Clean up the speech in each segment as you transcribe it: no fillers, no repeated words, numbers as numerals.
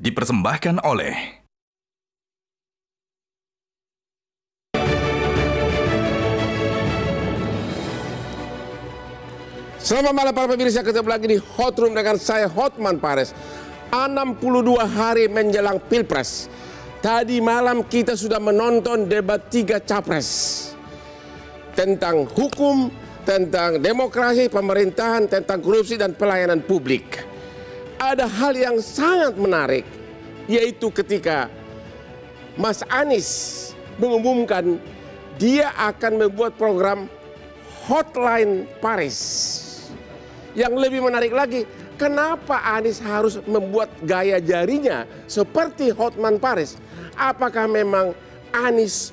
Dipersembahkan oleh Selamat malam para pemirsa, ketemu lagi di Hot Room dengan saya Hotman Paris. 62 hari menjelang Pilpres. Tadi malam kita sudah menonton debat 3 capres. Tentang hukum, tentang demokrasi, pemerintahan, tentang korupsi dan pelayanan publik. Ada hal yang sangat menarik, yaitu ketika Mas Anies mengumumkan dia akan membuat program Hotline Paris. Yang lebih menarik lagi, kenapa Anies harus membuat gaya jarinya seperti Hotman Paris? Apakah memang Anies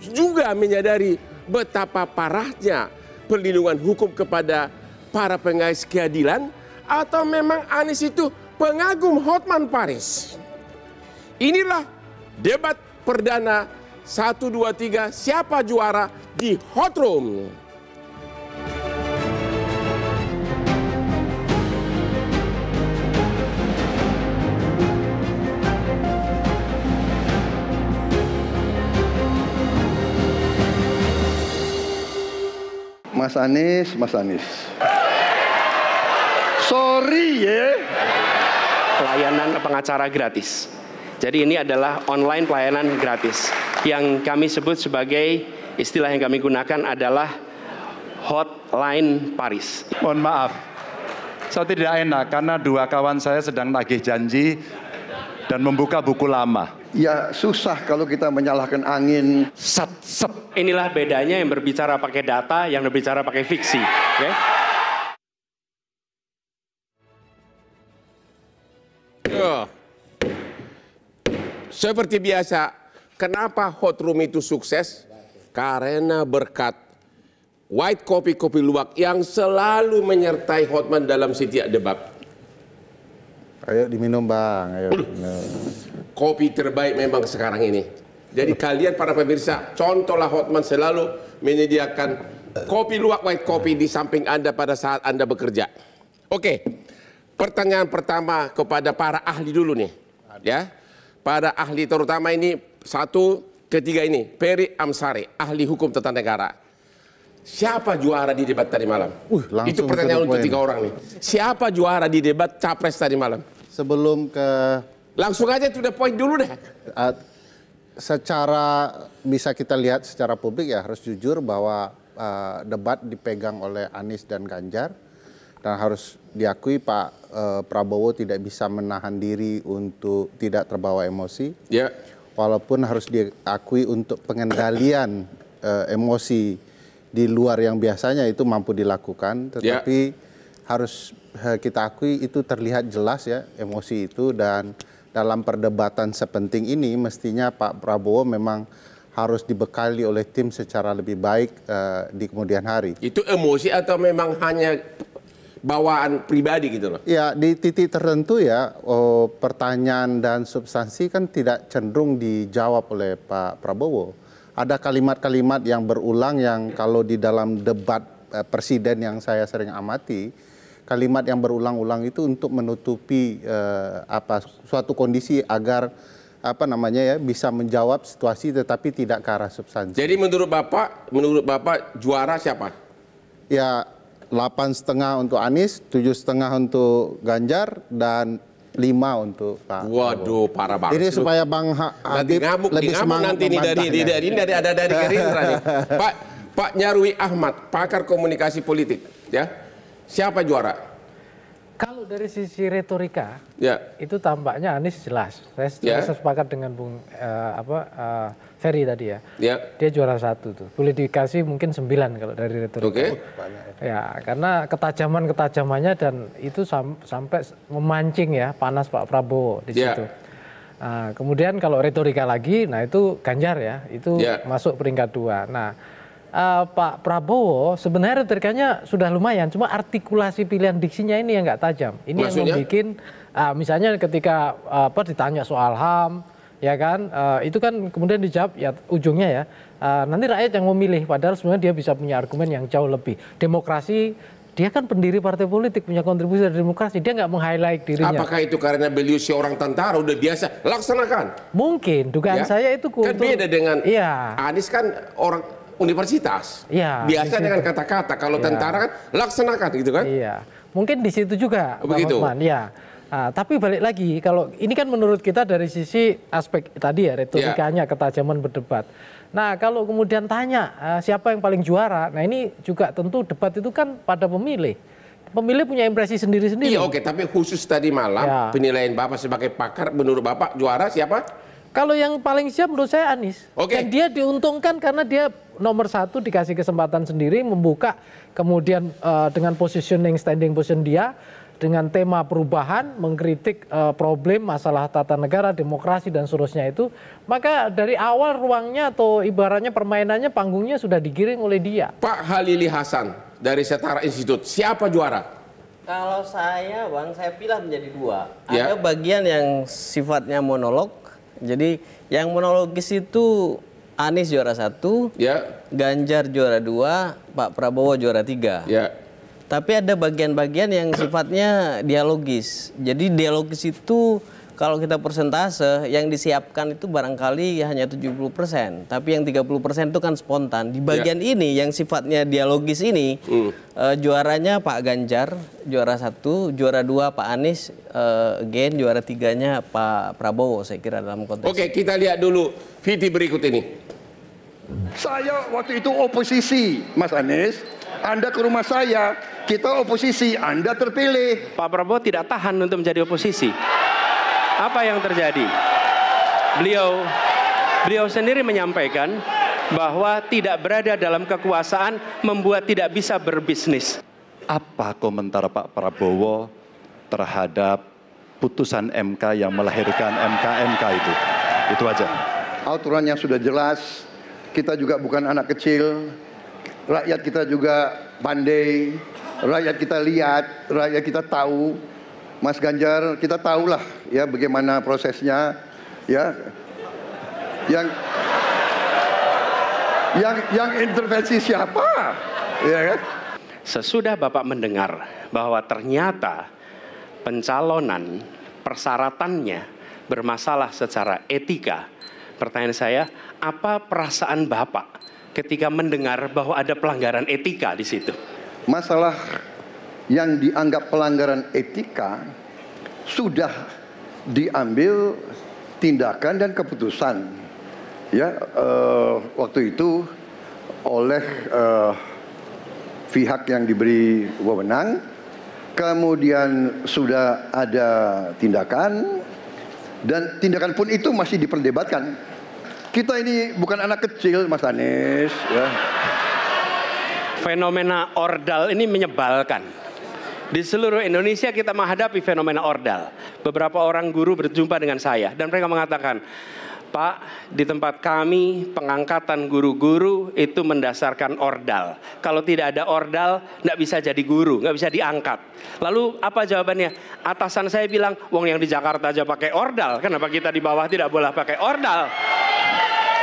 juga menyadari betapa parahnya perlindungan hukum kepada para pengais keadilan? Atau memang Anies itu pengagum Hotman Paris? Inilah debat perdana 1, 2, 3 siapa juara di Hot Room. Mas Anies. Sorry ya. Pelayanan pengacara gratis. Jadi ini adalah online pelayanan gratis. Yang kami sebut sebagai, istilah yang kami gunakan adalah Hotline Paris. Mohon maaf, saya tidak enak karena 2 kawan saya sedang nagih janji dan membuka buku lama. Ya susah kalau kita menyalahkan angin. Set. Inilah bedanya yang berbicara pakai data, yang berbicara pakai fiksi. Okay? Seperti biasa, kenapa Hot Room itu sukses? Karena berkat white kopi luwak yang selalu menyertai Hotman dalam setiap debat. Ayo diminum bang, ayo. Kopi terbaik memang sekarang ini. Jadi kalian para pemirsa, contohlah Hotman selalu menyediakan kopi luwak white kopi di samping Anda pada saat Anda bekerja. Oke, pertanyaan pertama kepada para ahli dulu nih. Ya, pada ahli terutama ini 1, ketiga ini, Ferry Amsari, ahli hukum tata negara. Siapa juara di debat tadi malam? Itu pertanyaan untuk 3 orang nih. Siapa juara di debat capres tadi malam? Sebelum ke... Langsung aja to the point dulu deh. Secara bisa kita lihat secara publik ya harus jujur bahwa debat dipegang oleh Anies dan Ganjar. Dan harus diakui Pak Prabowo tidak bisa menahan diri untuk tidak terbawa emosi. Ya. Walaupun harus diakui untuk pengendalian emosi di luar yang biasanya itu mampu dilakukan. Tetapi harus kita akui itu terlihat jelas ya emosi itu, dan dalam perdebatan sepenting ini mestinya Pak Prabowo memang harus dibekali oleh tim secara lebih baik di kemudian hari. Itu emosi atau memang hanya bawaan pribadi gitu loh? Ya, di titik tertentu ya, pertanyaan dan substansi kan tidak cenderung dijawab oleh Pak Prabowo. Ada kalimat-kalimat yang berulang yang kalau di dalam debat presiden yang saya sering amati, kalimat yang berulang-ulang itu untuk menutupi suatu kondisi agar bisa menjawab situasi tetapi tidak ke arah substansi. Jadi menurut Bapak juara siapa? Ya 8,5 untuk Anies, 7,5 untuk Ganjar, dan 5 untuk Pak. Waduh, parah banget. Jadi supaya Bang Habib lebih semangat nanti ini dari Gerindra nih. Pak Nyarwi Ahmad, pakar komunikasi politik, ya. Siapa juara? Kalau dari sisi retorika, itu tampaknya Anies jelas. Saya sepakat dengan Bung Ferry tadi ya. Dia juara 1 tuh. Boleh dikasih mungkin 9 kalau dari retorika. Ya, karena ketajamannya dan itu sampai memancing ya panas Pak Prabowo di situ. Kemudian kalau retorika lagi, nah itu Ganjar ya, itu masuk peringkat 2. Nah, Pak Prabowo sebenarnya retorikanya sudah lumayan, cuma artikulasi pilihan diksinya ini yang nggak tajam. Ini maksudnya? Yang membuat misalnya ketika ditanya soal HAM, ya kan, itu kan kemudian dijawab ya ujungnya ya nanti rakyat yang memilih, padahal sebenarnya dia bisa punya argumen yang jauh lebih. Demokrasi Dia kan pendiri partai politik, punya kontribusi dari demokrasi. Dia nggak meng-highlight dirinya. Apakah itu karena beliau seorang tentara, udah biasa, laksanakan? Mungkin, dugaan saya itu kultur. Kan beda dengan iya. Anies kan orang universitas. Iya. Biasa dengan kata-kata, kalau tentara kan laksanakan gitu kan? Iya. Mungkin di situ juga, begitu. Bang Hotman. Ya. Nah, tapi balik lagi, kalau ini kan menurut kita dari sisi aspek tadi ya, retorikanya, ketajaman berdebat. Nah, kalau kemudian tanya siapa yang paling juara, nah ini juga tentu debat itu kan pada pemilih. Pemilih punya impresi sendiri-sendiri. Iya, oke, tapi khusus tadi malam penilaian Bapak sebagai pakar, menurut Bapak juara siapa? Kalau yang paling siap menurut saya Anies. Oke. Dan dia diuntungkan karena dia nomor 1 dikasih kesempatan sendiri membuka, kemudian dengan positioning, standing position dia, dengan tema perubahan, mengkritik problem, masalah tata negara, demokrasi, dan seterusnya itu. Maka dari awal ruangnya atau ibaratnya permainannya, panggungnya sudah digiring oleh dia. Pak Halili Hasan dari Setara Institute, siapa juara? Kalau saya, Bang, saya pilih menjadi 2. Ada bagian yang sifatnya monolog. Jadi yang monologis itu Anies juara 1, Ganjar juara 2, Pak Prabowo juara 3. Tapi ada bagian-bagian yang sifatnya dialogis. Jadi dialogis itu kalau kita persentase yang disiapkan itu barangkali hanya 70%. Tapi yang 30% itu kan spontan. Di bagian ini yang sifatnya dialogis ini juaranya Pak Ganjar, juara 1, juara 2 Pak Anies, juara 3-nya Pak Prabowo saya kira dalam konteks. Oke, kita lihat dulu video berikut ini. Saya waktu itu oposisi, Mas Anies. Anda ke rumah saya, kita oposisi, Anda terpilih. Pak Prabowo tidak tahan untuk menjadi oposisi. Apa yang terjadi? Beliau sendiri menyampaikan bahwa tidak berada dalam kekuasaan membuat tidak bisa berbisnis. Apa komentar Pak Prabowo terhadap putusan MK yang melahirkan MK itu? Itu aja. Aturannya sudah jelas, kita juga bukan anak kecil. Rakyat kita juga pandai, rakyat kita lihat, rakyat kita tahu. Mas Ganjar, kita tahulah ya bagaimana prosesnya, ya. Yang intervensi siapa? Ya kan? Sesudah Bapak mendengar bahwa ternyata pencalonan persyaratannya bermasalah secara etika, pertanyaan saya, apa perasaan Bapak ketika mendengar bahwa ada pelanggaran etika di situ? Masalah yang dianggap pelanggaran etika sudah diambil tindakan dan keputusan ya waktu itu oleh pihak yang diberi wewenang, kemudian sudah ada tindakan dan tindakan pun itu masih diperdebatkan. Kita ini bukan anak kecil, Mas Anies. Ya. Fenomena ordal ini menyebalkan. Di seluruh Indonesia kita menghadapi fenomena ordal. Beberapa orang guru berjumpa dengan saya dan mereka mengatakan, Pak, di tempat kami pengangkatan guru-guru itu mendasarkan ordal. Kalau tidak ada ordal, nggak bisa jadi guru, nggak bisa diangkat. Lalu apa jawabannya? Atasan saya bilang, wong yang di Jakarta aja pakai ordal, kenapa kita di bawah tidak boleh pakai ordal?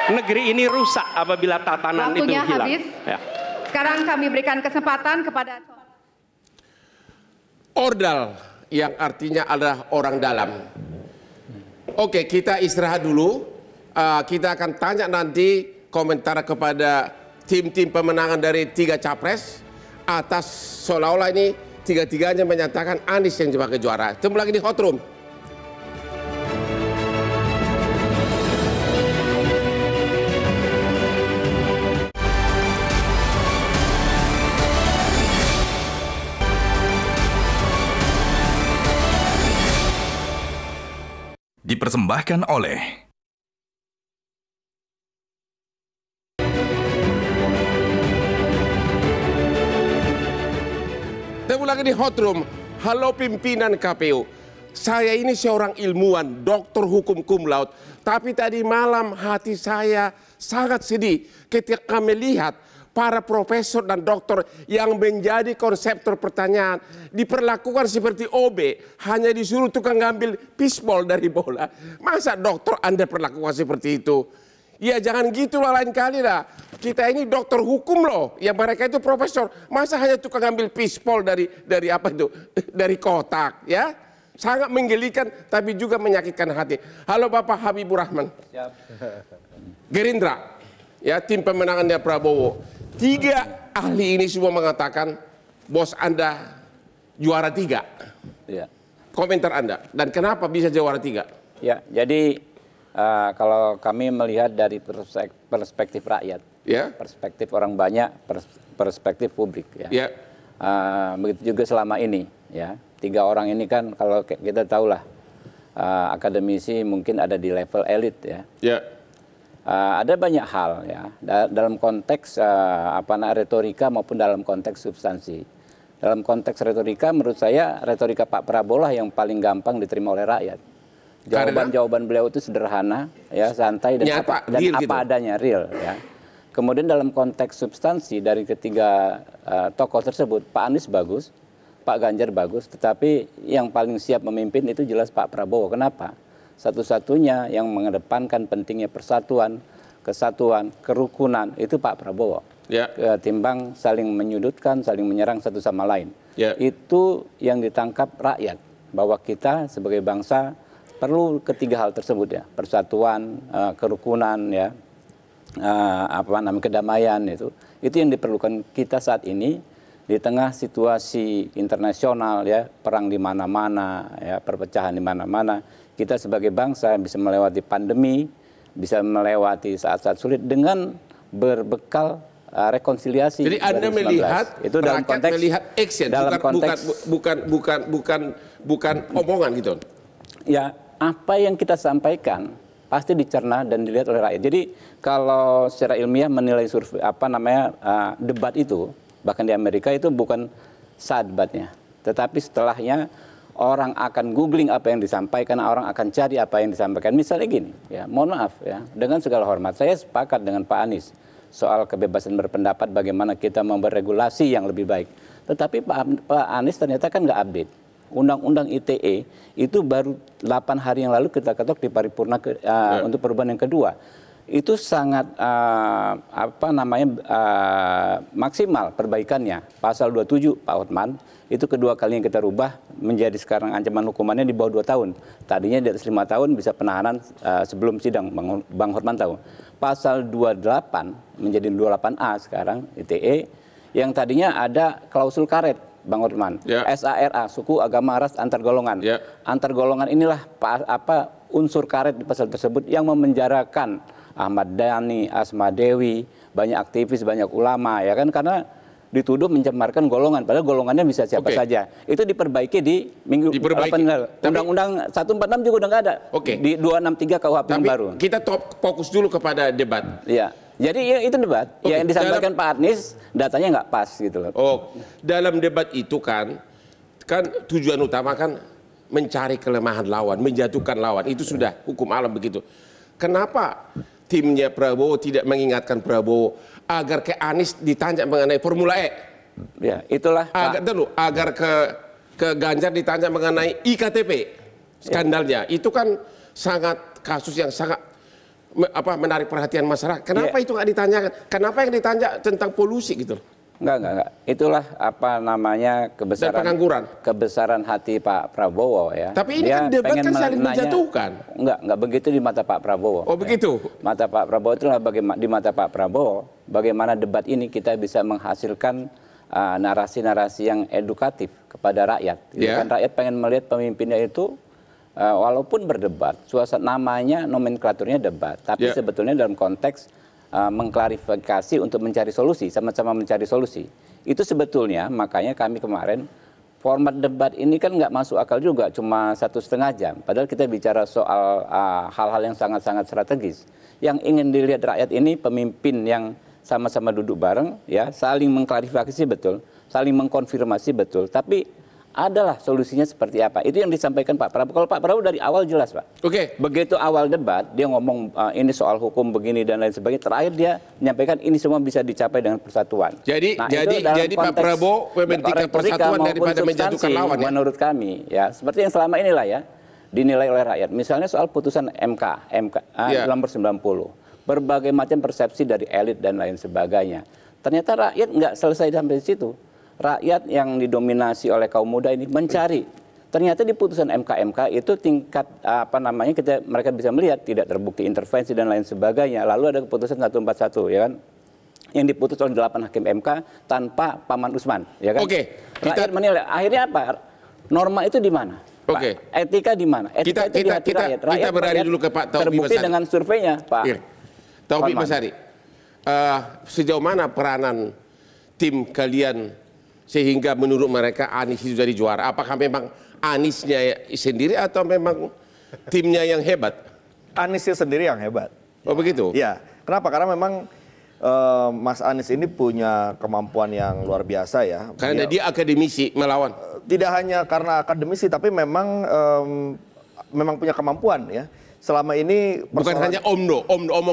Negeri ini rusak apabila tatanan waktunya itu hilang. Habis. Ya. Sekarang kami berikan kesempatan kepada ordal yang artinya adalah orang dalam. Oke, kita istirahat dulu. Kita akan tanya nanti komentar kepada tim-tim pemenangan dari 3 capres atas seolah-olah ini tiga-tiganya menyatakan Anies yang sebagai juara. Temu lagi di Hot Room. Dipersembahkan oleh Temu lagi di Hot Room. Halo pimpinan KPU. Saya ini seorang ilmuwan, doktor hukum cum laude. Tapi tadi malam hati saya sangat sedih ketika melihat para profesor dan doktor yang menjadi konseptor pertanyaan diperlakukan seperti OB, hanya disuruh tukang ngambil fishball dari bola. Masa dokter Anda perlakukan seperti itu? Ya jangan gitu lah lain kali lah. Kita ini dokter hukum loh, yang mereka itu profesor. Masa hanya tukang ambil pispol dari apa itu, dari kotak, ya? Sangat menggelikan, tapi juga menyakitkan hati. Halo Bapak Habibur Rahman. Siap. Gerindra, ya tim pemenangannya Prabowo. 3 ahli ini semua mengatakan bos Anda juara 3. Ya. Komentar Anda dan kenapa bisa juara 3? Ya, jadi kalau kami melihat dari perspektif rakyat, perspektif orang banyak, perspektif publik, ya. Begitu juga selama ini, ya. 3 orang ini kan kalau kita tahulah akademisi mungkin ada di level elit, ya. Ada banyak hal, ya, dalam konteks retorika maupun dalam konteks substansi. Dalam konteks retorika, menurut saya retorika Pak Prabowo lah yang paling gampang diterima oleh rakyat. Jawaban beliau itu sederhana, ya, santai dan nyata, apa gitu. Adanya, real, ya. Kemudian dalam konteks substansi dari ketiga tokoh tersebut, Pak Anies bagus, Pak Ganjar bagus, tetapi yang paling siap memimpin itu jelas Pak Prabowo. Kenapa? Satu-satunya yang mengedepankan pentingnya persatuan, kesatuan, kerukunan itu Pak Prabowo. Ya. Ketimbang saling menyudutkan, saling menyerang satu sama lain. Ya. Itu yang ditangkap rakyat, bahwa kita sebagai bangsa perlu ketiga hal tersebut, ya, persatuan, kerukunan, ya, kedamaian, itu yang diperlukan kita saat ini di tengah situasi internasional, ya, perang di mana-mana, ya, perpecahan di mana-mana. Kita sebagai bangsa bisa melewati pandemi, bisa melewati saat-saat sulit dengan berbekal rekonsiliasi. Jadi Anda 2019. Melihat itu dalam konteks melihat action, dalam konteks bukan omongan gitu. Ya, apa yang kita sampaikan pasti dicerna dan dilihat oleh rakyat. Jadi kalau secara ilmiah menilai survei debat itu, bahkan di Amerika itu bukan saat debatnya, tetapi setelahnya orang akan googling apa yang disampaikan, orang akan cari apa yang disampaikan. Misalnya gini, ya, mohon maaf, ya, dengan segala hormat, saya sepakat dengan Pak Anies soal kebebasan berpendapat, bagaimana kita membuat regulasi yang lebih baik. Tetapi Pak Anies ternyata kan nggak update. Undang-undang ITE itu baru 8 hari yang lalu kita ketok di paripurna untuk perubahan yang kedua. Itu sangat maksimal perbaikannya. Pasal 27 Pak Hotman itu kedua kalinya kita rubah menjadi sekarang ancaman hukumannya di bawah 2 tahun. Tadinya di atas 5 tahun bisa penahanan sebelum sidang, Bang Hotman tahu. Pasal 28 menjadi 28A sekarang ITE yang tadinya ada klausul karet, Bang Hotman. SARA, suku, agama, ras, antar golongan. Antar golongan inilah unsur karet di pasal tersebut yang memenjarakan Ahmad Dhani, Asma Dewi, banyak aktivis, banyak ulama, ya kan, karena dituduh mencemarkan golongan, padahal golongannya bisa siapa saja. Itu diperbaiki di minggu lalu. Undang-undang 146 juga udah nggak ada. Di 263 KUHP yang baru. Kita fokus dulu kepada debat. Iya. Jadi ya, itu debat. Ya, yang disampaikan Pak Anies datanya nggak pas gitu loh. Dalam debat itu kan tujuan utama kan mencari kelemahan lawan, menjatuhkan lawan. Itu sudah hukum alam begitu. Kenapa timnya Prabowo tidak mengingatkan Prabowo agar ke Anies ditanya mengenai Formula E? Ya, itulah. Agar ke Ganjar ditanya mengenai IKTP skandalnya. Itu kan sangat kasus yang sangat menarik perhatian masyarakat. Kenapa itu nggak ditanyakan? Kenapa yang ditanya tentang polusi gitu? Enggak. Itulah kebesaran dan pengangguran. Kebesaran hati Pak Prabowo, ya. Tapi ini kan debat kan saling menjatuhkan. Enggak begitu di mata Pak Prabowo. Begitu. Mata Pak Prabowo itulah di mata Pak Prabowo bagaimana debat ini kita bisa menghasilkan narasi-narasi yang edukatif kepada rakyat. Kan rakyat pengen melihat pemimpinnya itu walaupun berdebat, suasana namanya nomenklaturnya debat, tapi sebetulnya dalam konteks mengklarifikasi untuk mencari solusi, sama-sama mencari solusi. Itu sebetulnya makanya kami kemarin format debat ini kan nggak masuk akal juga, cuma 1,5 jam. Padahal kita bicara soal hal-hal yang sangat-sangat strategis. Yang ingin dilihat rakyat ini pemimpin yang sama-sama duduk bareng, ya, saling mengklarifikasi betul, saling mengkonfirmasi betul. Tapi adalah solusinya seperti apa. Itu yang disampaikan Pak Prabowo. Kalau Pak Prabowo dari awal jelas, Pak. Begitu awal debat, dia ngomong ini soal hukum begini dan lain sebagainya. Terakhir dia menyampaikan ini semua bisa dicapai dengan persatuan. Jadi Pak Prabowo mementingkan persatuan daripada menjatuhkan lawan, ya? Menurut kami, ya, seperti yang selama inilah, ya, dinilai oleh rakyat. Misalnya soal putusan MK nomor 90. berbagai macam persepsi dari elit dan lain sebagainya. Ternyata rakyat nggak selesai sampai di situ. Rakyat yang didominasi oleh kaum muda ini mencari. Ternyata di putusan MK itu tingkat mereka bisa melihat tidak terbukti intervensi dan lain sebagainya. Lalu ada keputusan 141 ya kan, yang diputus oleh 8 hakim MK tanpa Paman Usman, ya kan? Oke. Rakyat menilai. Akhirnya apa? Norma itu di mana? Oke. Etika di mana? Etika itu di hati rakyat. Kita beralih dulu ke Pak Taufik terbukti Basari. dengan surveinya, Pak. Taufik Basari, sejauh mana peranan tim kalian sehingga menurut mereka Anies itu jadi juara? Apakah memang Aniesnya sendiri atau memang timnya yang hebat? Aniesnya sendiri yang hebat. Oh begitu? Ya. Kenapa? Karena memang Mas Anies ini punya kemampuan yang luar biasa ya. Karena dia akademisi melawan. Tidak hanya karena akademisi, tapi memang punya kemampuan ya. Selama ini bukan hanya omong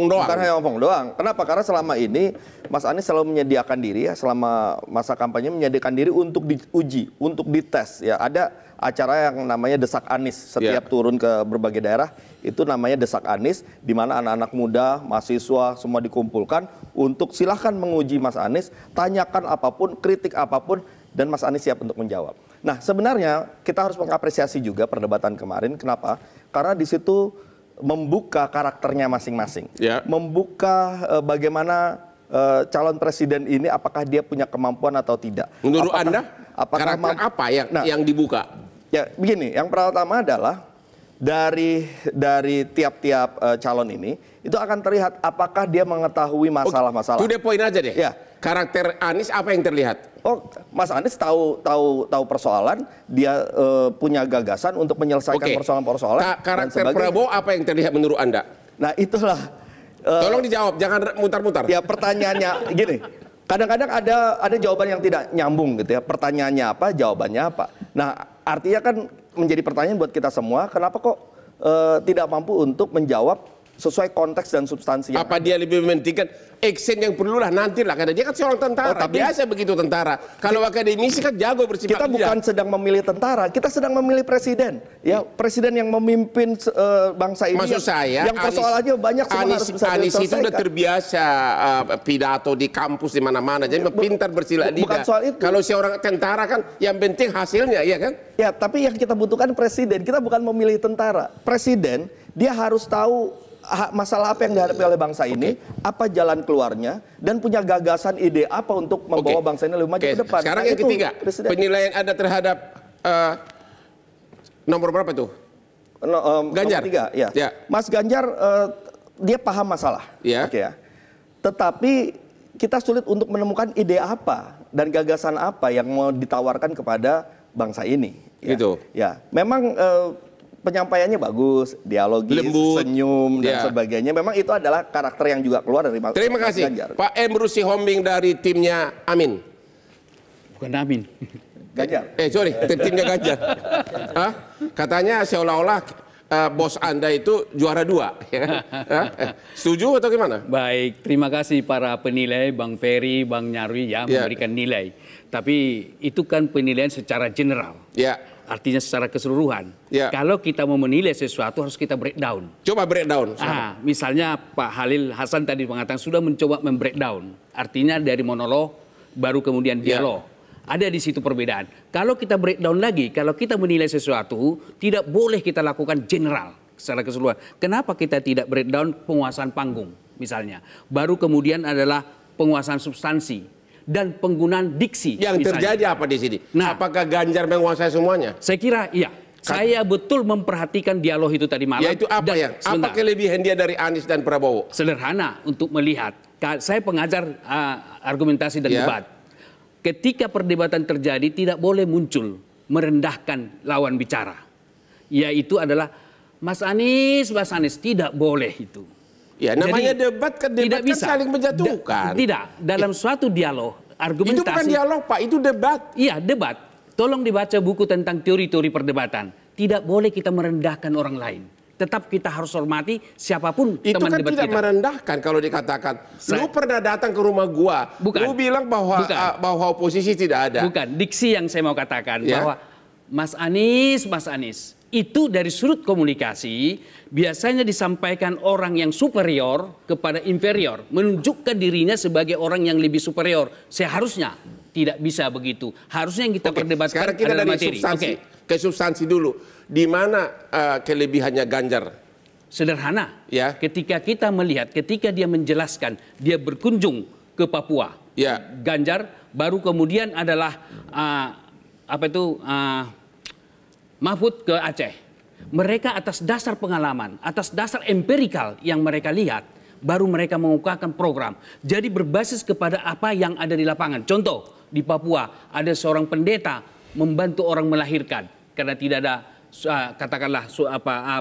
doang. Bukan hanya omong doang. Kenapa? Karena selama ini Mas Anies selalu menyediakan diri ya, selama masa kampanye menyediakan diri untuk diuji, untuk dites ya. Ada acara yang namanya Desak Anies setiap turun ke berbagai daerah, itu namanya Desak Anies, di mana anak-anak muda, mahasiswa semua dikumpulkan untuk silahkan menguji Mas Anies, tanyakan apapun, kritik apapun, dan Mas Anies siap untuk menjawab. Nah, sebenarnya kita harus mengapresiasi juga perdebatan kemarin. Kenapa? Karena di situ membuka karakternya masing-masing, membuka bagaimana calon presiden ini apakah dia punya kemampuan atau tidak. Menurut Anda, karakter apa yang dibuka? Ya, begini, yang pertama adalah dari tiap-tiap calon ini itu akan terlihat apakah dia mengetahui masalah-masalah. Itu dia poin aja deh. Ya. Karakter Anies apa yang terlihat? Oh, Mas Anies tahu persoalan, dia punya gagasan untuk menyelesaikan persoalan-persoalan. Karakter Prabowo apa yang terlihat menurut Anda? Nah, itulah. Tolong dijawab, jangan mutar-mutar. Ya, pertanyaannya gini. Kadang-kadang ada jawaban yang tidak nyambung gitu ya. Pertanyaannya apa, jawabannya apa. Nah, artinya kan menjadi pertanyaan buat kita semua, kenapa kok tidak mampu untuk menjawab sesuai konteks dan substansi. Apa dia lebih mementingkan action yang perlulah nantilah, karena dia kan seorang tentara. Biasa begitu tentara. Kalau akademisi kan jago bersifat. Kita bukan sedang memilih tentara, kita sedang memilih presiden. Ya, presiden yang memimpin bangsa ini. Maksud saya, yang persoalannya banyak semua harus bisa Anies itu diselesaikan. udah terbiasa pidato di kampus di mana-mana, jadi pintar bersilat lidah. Bukan soal itu. Kalau seorang tentara kan yang penting hasilnya, ya kan? Ya, tapi yang kita butuhkan presiden. Kita bukan memilih tentara. Presiden dia harus tahu masalah apa yang dihadapi oleh bangsa ini, apa jalan keluarnya, dan punya gagasan ide apa untuk membawa bangsa ini lebih maju ke depan. Sekarang yang ketiga, penilaian Anda terhadap nomor berapa tuh? Ganjar. Nomor 3, ya. Mas Ganjar dia paham masalah. Oke ya. Tetapi kita sulit untuk menemukan ide apa dan gagasan apa yang mau ditawarkan kepada bangsa ini. Gitu. Ya, memang penyampaiannya bagus, dialogis, lembut, senyum dan sebagainya. Memang itu adalah karakter yang juga keluar dari Mas Ganjar. Terima kasih. Pak Emrus Sihombing dari timnya Amin. Bukan Amin. Ganjar. Sorry, timnya Ganjar. Katanya seolah-olah bos Anda itu juara 2. Setuju atau gimana? Baik, terima kasih para penilai, Bang Ferry, Bang Nyarwi memberikan nilai. Tapi itu kan penilaian secara general. Artinya secara keseluruhan. Kalau kita mau menilai sesuatu harus kita breakdown. Coba breakdown. Misalnya Pak Halil Hasan tadi mengatakan sudah mencoba membreakdown. Artinya dari monolog baru kemudian dialog. Ada di situ perbedaan. Kalau kita breakdown lagi, kalau kita menilai sesuatu tidak boleh kita lakukan general secara keseluruhan. Kenapa kita tidak breakdown penguasaan panggung misalnya? Baru kemudian adalah penguasaan substansi dan penggunaan diksi. Yang terjadi apa di sini? Nah, apakah Ganjar menguasai semuanya? Saya kira iya. Saya betul memperhatikan dialog itu tadi malam. Yaitu apa ya? Apa kelebihan dia dari Anies dan Prabowo? Sederhana untuk melihat. Saya pengajar argumentasi dan debat. Ketika perdebatan terjadi tidak boleh muncul merendahkan lawan bicara. Yaitu adalah Mas Anies, tidak boleh itu. Ya, namanya debat kan saling menjatuhkan. Tidak, dalam suatu dialog, argumentasi. Itu bukan dialog, Pak, itu debat. Iya, debat. Tolong dibaca buku tentang teori-teori perdebatan. Tidak boleh kita merendahkan orang lain. Tetap kita harus hormati siapapun itu teman kan debat kita. Itu tidak merendahkan kalau dikatakan. Lu pernah datang ke rumah gua, lu bilang bahwa oposisi tidak ada. Bukan, diksi yang saya mau katakan bahwa Mas Anies, Itu dari sudut komunikasi biasanya disampaikan orang yang superior kepada inferior, menunjukkan dirinya sebagai orang yang lebih superior. Seharusnya tidak bisa begitu. Harusnya yang kita perdebatkan sekarang kita adalah dari materi. Substansi ke substansi dulu. Di mana kelebihannya Ganjar? Sederhana. Ya. Ketika kita melihat, ketika dia menjelaskan dia berkunjung ke Papua, ya. Ganjar, baru kemudian adalah Mahfud ke Aceh. Mereka atas dasar pengalaman, atas dasar empirikal yang mereka lihat, baru mereka mengungkapkan program. Jadi berbasis kepada apa yang ada di lapangan. Contoh, di Papua ada seorang pendeta membantu orang melahirkan karena tidak ada katakanlah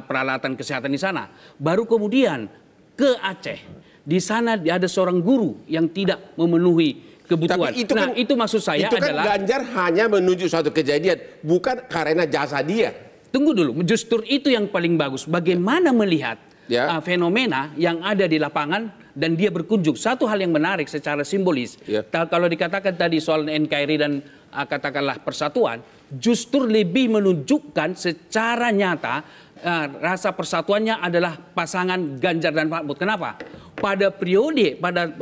peralatan kesehatan di sana. Baru kemudian ke Aceh. Di sana ada seorang guru yang tidak memenuhi kebutuhan. Tapi itu maksud saya itu adalah Ganjar hanya menuju suatu kejadian, bukan karena jasa dia. Tunggu dulu, justru itu yang paling bagus. Bagaimana melihat fenomena yang ada di lapangan dan dia berkunjung. Satu hal yang menarik secara simbolis. Kalau dikatakan tadi soal NKRI dan katakanlah persatuan, justru lebih menunjukkan secara nyata rasa persatuannya adalah pasangan Ganjar dan Mahfud. Kenapa? Pada periode, pada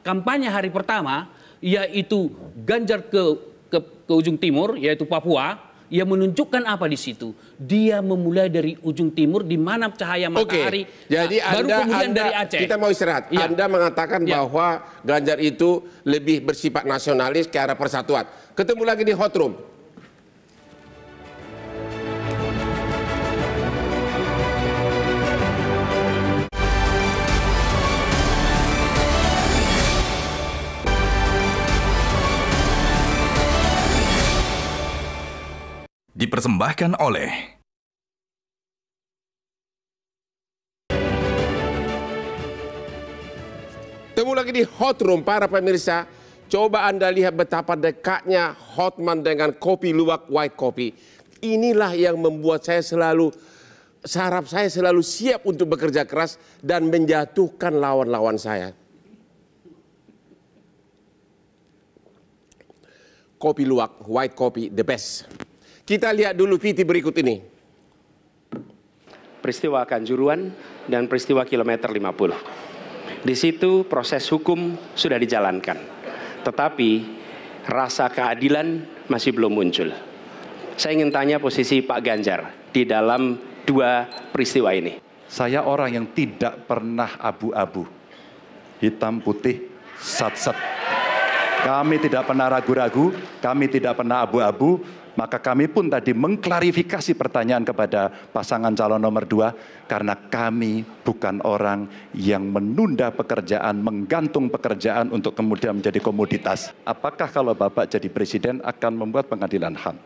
kampanye hari pertama, yaitu Ganjar ke ujung timur, yaitu Papua, ia menunjukkan apa di situ? Dia memulai dari ujung timur, di mana cahaya matahari. Jadi baru kemudian dari Aceh. Kita mau istirahat. Ya. Anda mengatakan bahwa Ganjar itu lebih bersifat nasionalis ke arah persatuan. Ketemu lagi di Hot Room. Dipersembahkan oleh Temu lagi di Hot Room, para pemirsa. Coba Anda lihat betapa dekatnya Hotman dengan kopi luwak white coffee. Inilah yang membuat saraf saya selalu siap untuk bekerja keras dan menjatuhkan lawan-lawan saya. Kopi luwak white coffee the best. Kita lihat dulu VT berikut ini. Peristiwa Kanjuruan dan peristiwa kilometer 50. Di situ proses hukum sudah dijalankan. Tetapi rasa keadilan masih belum muncul. Saya ingin tanya posisi Pak Ganjar di dalam dua peristiwa ini. Saya orang yang tidak pernah abu-abu. Hitam putih, sat-sat. Kami tidak pernah ragu-ragu, kami tidak pernah abu-abu, maka kami pun tadi mengklarifikasi pertanyaan kepada pasangan calon nomor 2, karena kami bukan orang yang menunda pekerjaan, menggantung pekerjaan untuk kemudian menjadi komoditas. Apakah kalau Bapak jadi presiden akan membuat pengadilan HAM?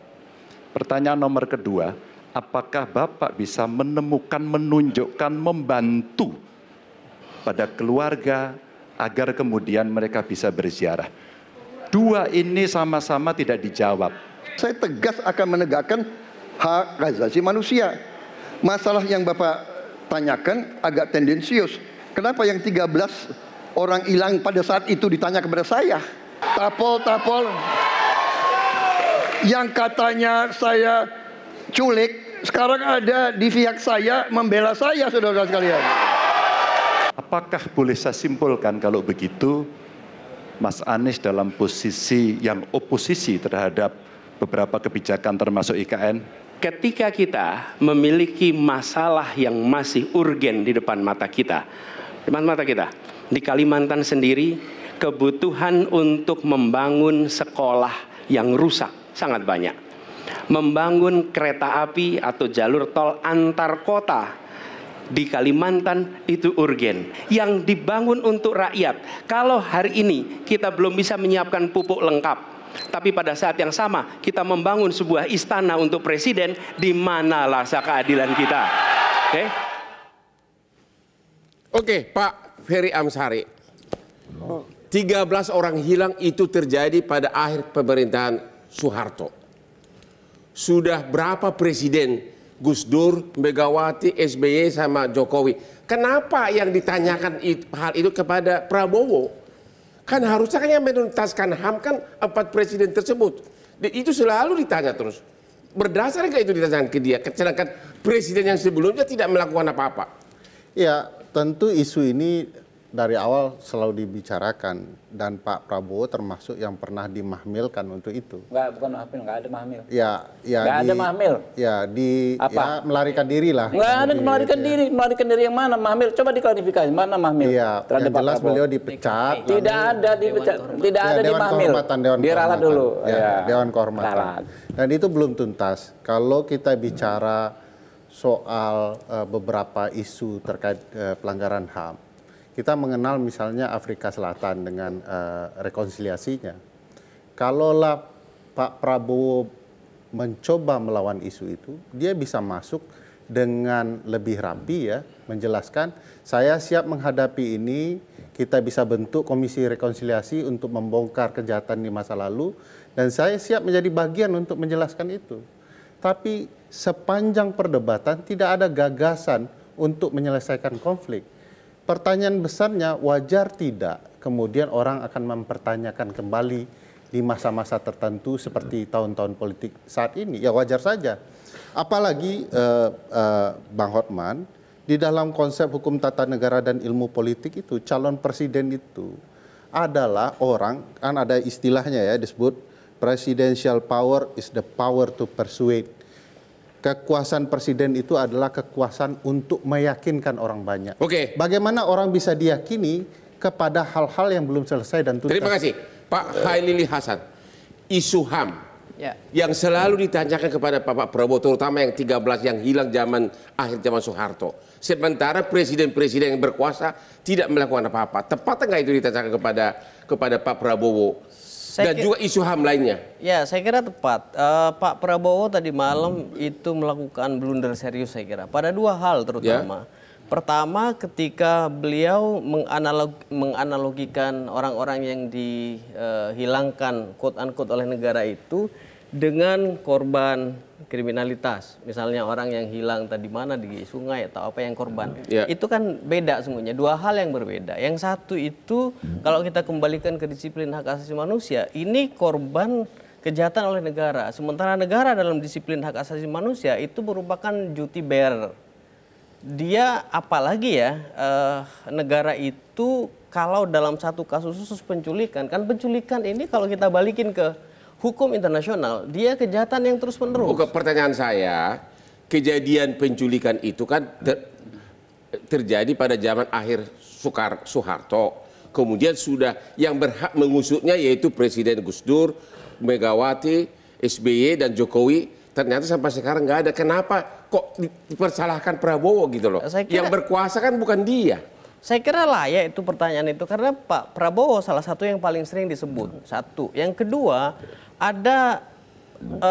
Pertanyaan nomor kedua, apakah Bapak bisa menemukan, menunjukkan, membantu pada keluarga agar kemudian mereka bisa berziarah? Dua ini sama-sama tidak dijawab. Saya tegas akan menegakkan hak asasi manusia. Masalah yang Bapak tanyakan agak tendensius. Kenapa yang 13 orang hilang pada saat itu ditanya kepada saya? Tapol-tapol yang katanya saya culik, sekarang ada di pihak saya membela saya, saudara sekalian. Apakah boleh saya simpulkan kalau begitu, Mas Anies dalam posisi yang oposisi terhadap beberapa kebijakan termasuk IKN? Ketika kita memiliki masalah yang masih urgen di depan mata kita, di Kalimantan sendiri, kebutuhan untuk membangun sekolah yang rusak sangat banyak. Membangun kereta api atau jalur tol antar kota di Kalimantan itu urgen, yang dibangun untuk rakyat. Kalau hari ini kita belum bisa menyiapkan pupuk lengkap, tapi pada saat yang sama kita membangun sebuah istana untuk presiden, di mana rasa keadilan kita? Oke, Pak Ferry Amsari. 13 orang hilang itu terjadi pada akhir pemerintahan Soeharto. Sudah berapa presiden? Gus Dur, Megawati, SBY sama Jokowi. Kenapa yang ditanyakan hal itu kepada Prabowo? Kan harusnya yang menuntaskan HAM kan 4 presiden tersebut. Itu selalu ditanya terus. Berdasar nggak itu ditanyakan ke dia? Sedangkan presiden yang sebelumnya tidak melakukan apa-apa. Ya, tentu isu ini dari awal selalu dibicarakan dan Pak Prabowo termasuk yang pernah dimahmilkan untuk itu. Bukan mahmil, nggak ada mahmil. Ya, nggak ada mahmil. Ya, ya, melarikan diri lah. Nggak ada melarikan diri yang mana mahmil? Coba diklarifikasi mana mahmil? Iya, yang jelas beliau dipecat. Tidak ada dipecat, tidak ada di mahmil. Diralat dulu. Ya, Dewan Kehormatan. Dan itu belum tuntas. Kalau kita bicara soal beberapa isu terkait pelanggaran HAM, kita mengenal misalnya Afrika Selatan dengan rekonsiliasinya. Kalaulah Pak Prabowo mencoba melawan isu itu, dia bisa masuk dengan lebih rapi ya, menjelaskan saya siap menghadapi ini, kita bisa bentuk komisi rekonsiliasi untuk membongkar kejahatan di masa lalu, dan saya siap menjadi bagian untuk menjelaskan itu. Tapi sepanjang perdebatan tidak ada gagasan untuk menyelesaikan konflik. Pertanyaan besarnya, wajar tidak kemudian orang akan mempertanyakan kembali di masa-masa tertentu seperti tahun-tahun politik saat ini? Ya wajar saja. Apalagi Bang Hotman, di dalam konsep hukum tata negara dan ilmu politik itu, calon presiden itu adalah orang, kan ada istilahnya ya, disebut presidential power is the power to persuade. Kekuasaan presiden itu adalah kekuasaan untuk meyakinkan orang banyak. Oke. Bagaimana orang bisa diyakini kepada hal-hal yang belum selesai dan tuntas? Terima kasih. Pak Khalili Hasan, isu HAM yang selalu ditanyakan kepada Pak Prabowo, terutama yang 13 yang hilang akhir zaman Soeharto. Sementara presiden-presiden yang berkuasa tidak melakukan apa-apa. Tepat nggak itu ditanyakan kepada Pak Prabowo? Dan juga isu HAM lainnya. Ya, saya kira tepat. Pak Prabowo tadi malam itu melakukan blunder serius saya kira. Pada dua hal terutama. Pertama, ketika beliau menganalogikan orang-orang yang dihilangkan quote-unquote oleh negara itu dengan korban kriminalitas. Misalnya orang yang hilang tadi mana di sungai atau apa yang korban. Itu kan beda semuanya, dua hal yang berbeda. Yang satu itu kalau kita kembalikan ke disiplin hak asasi manusia, ini korban kejahatan oleh negara. Sementara negara dalam disiplin hak asasi manusia itu merupakan duty bearer. Dia apalagi ya, negara itu kalau dalam satu kasus khusus penculikan, kan penculikan ini kalau kita balikin ke hukum internasional, dia kejahatan yang terus menerus. Bukan, pertanyaan saya, kejadian penculikan itu kan terjadi pada zaman akhir Soeharto. Kemudian sudah yang berhak mengusutnya yaitu Presiden Gus Dur, Megawati, SBY dan Jokowi. Ternyata sampai sekarang nggak ada. Kenapa kok dipersalahkan Prabowo gitu loh? Yang berkuasa kan bukan dia. Saya kira layak itu pertanyaan itu karena Pak Prabowo salah satu yang paling sering disebut. Satu. Yang kedua, ada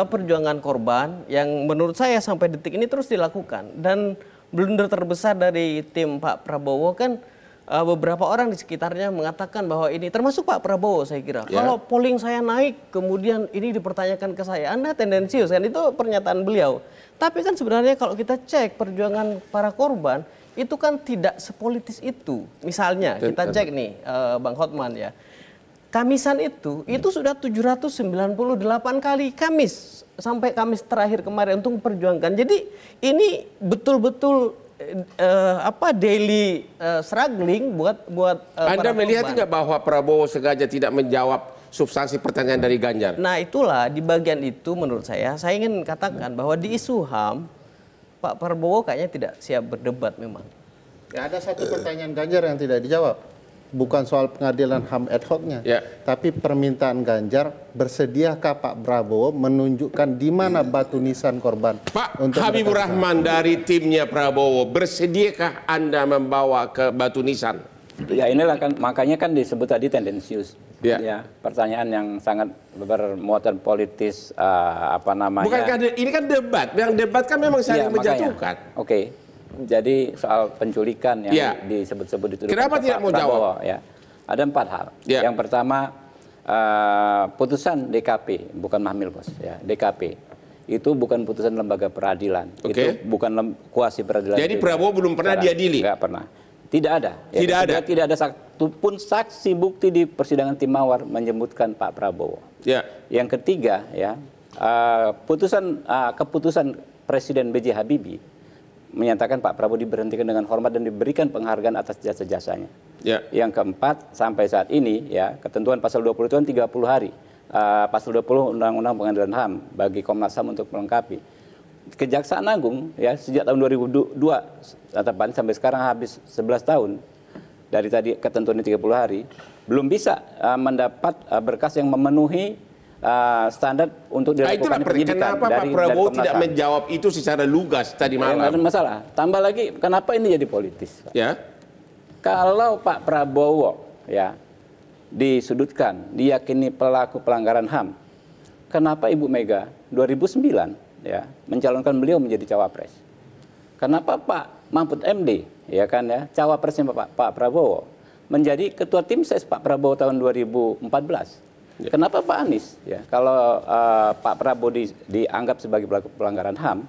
perjuangan korban yang menurut saya sampai detik ini terus dilakukan. Dan blunder terbesar dari tim Pak Prabowo kan beberapa orang di sekitarnya mengatakan bahwa ini, termasuk Pak Prabowo saya kira. Kalau polling saya naik, kemudian ini dipertanyakan ke saya, Anda tendensius kan, itu pernyataan beliau. Tapi kan sebenarnya kalau kita cek perjuangan para korban, itu kan tidak sepolitis itu. Misalnya kita cek nih Bang Hotman ya, Kamisan itu sudah 798 kali Kamis sampai Kamis terakhir kemarin untuk memperjuangkan. Jadi ini betul-betul daily struggling buat Anda melihat nggak bahwa Prabowo sengaja tidak menjawab substansi pertanyaan dari Ganjar? Nah itulah di bagian itu menurut saya ingin katakan bahwa di isu HAM Pak Prabowo kayaknya tidak siap berdebat memang. Ya, ada satu pertanyaan Ganjar yang tidak dijawab. Bukan soal pengadilan HAM ad hoc-nya, tapi permintaan Ganjar, bersediakah Pak Prabowo menunjukkan di mana batu nisan korban? Pak Habibur Rahman dari timnya Prabowo, bersediakah Anda membawa ke batu nisan? Ya inilah kan, makanya kan disebut tadi tendensius. Ya, pertanyaan yang sangat bermuatan politis, Bukankah ini kan debat? Yang debat kan memang saling menjatuhkan. Oke. Jadi soal penculikan yang disebut-sebut itu. Kenapa tidak mau jawab? Ya, ada 4 hal. Yang pertama, putusan DKP, bukan Mahmil bos. Ya, DKP itu bukan putusan lembaga peradilan. Itu bukan kuasi peradilan. Jadi Prabowo belum pernah diadili? Enggak pernah. Tidak ada. Ya, tidak ada satupun saksi bukti di persidangan tim Mawar menyebutkan Pak Prabowo. Yang ketiga, ya, keputusan Presiden B.J. Habibie menyatakan Pak Prabowo diberhentikan dengan hormat dan diberikan penghargaan atas jasa-jasanya. Yang keempat, sampai saat ini ya ketentuan pasal 20 itu kan 30 hari. Pasal 20 Undang-Undang Pengadilan HAM bagi Komnas HAM untuk melengkapi. Kejaksaan Agung ya sejak tahun 2002 tepat sampai sekarang habis 11 tahun. Dari tadi ketentuan 30 hari belum bisa mendapat berkas yang memenuhi standar untuk dilakukan penyidikan. Kenapa Pak Prabowo tidak menjawab itu secara lugas tadi malam? Nggak ada masalah. Tambah lagi, kenapa ini jadi politis? Ya. Kalau Pak Prabowo ya disudutkan, diyakini pelaku pelanggaran HAM, kenapa Ibu Mega 2009 ya mencalonkan beliau menjadi cawapres? Kenapa Pak Mahfud MD ya kan ya cawapresnya Pak Prabowo menjadi ketua tim ses Pak Prabowo tahun 2014? Kenapa Pak Anies? Ya, kalau Pak Prabowo dianggap sebagai pelaku pelanggaran HAM,